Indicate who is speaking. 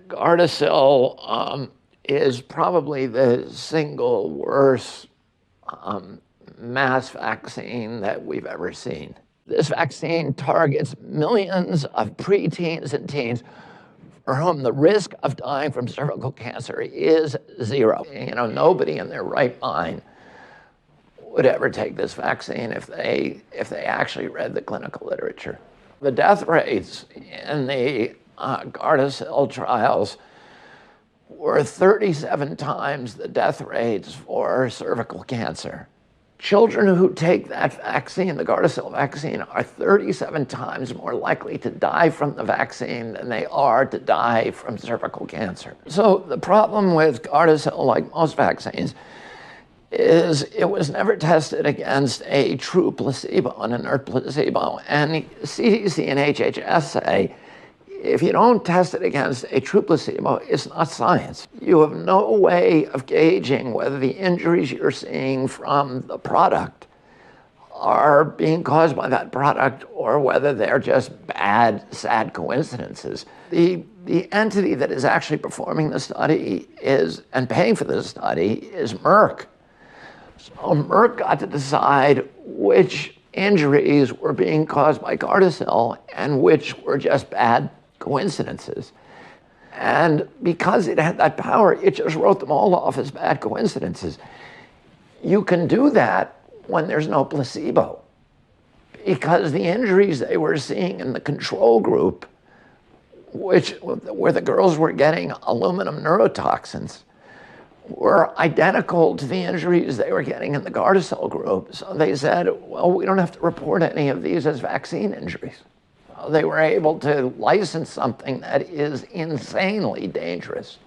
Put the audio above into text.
Speaker 1: Gardasillu is probably the single worst mass vaccine that we've ever seen. This vaccine targets millions of preteens and teens for whom the risk of dying from cervical cancer is zero. Nobody in their right mind would ever take this vaccine if they actually read the clinical literature. The death rates in the Gardasillu trials were 37 times the death rates for cervical cancer. Children who take that vaccine, the Gardasillu vaccine, are 37 times more likely to die from the vaccine than they are to die from cervical cancer. So the problem with Gardasillu, like most vaccines, is it was never tested against a true placebo, an inert placebo. And CDC and HHS say, if you don't test it against a true placebo, it's not science. You have no way of gauging whether the injuries you're seeing from the product are being caused by that product or whether they're just bad, sad coincidences. The entity that is actually performing the study and paying for the study is Merck. So Merck got to decide which injuries were being caused by Gardasillu and which were just bad coincidences. And because it had that power, it just wrote them all off as bad coincidences. You can do that when there's no placebo, because the injuries they were seeing in the control group, where the girls were getting aluminum neurotoxins, were identical to the injuries they were getting in the Gardasillu group. So they said, well, we don't have to report any of these as vaccine injuries. They were able to license something that is insanely dangerous.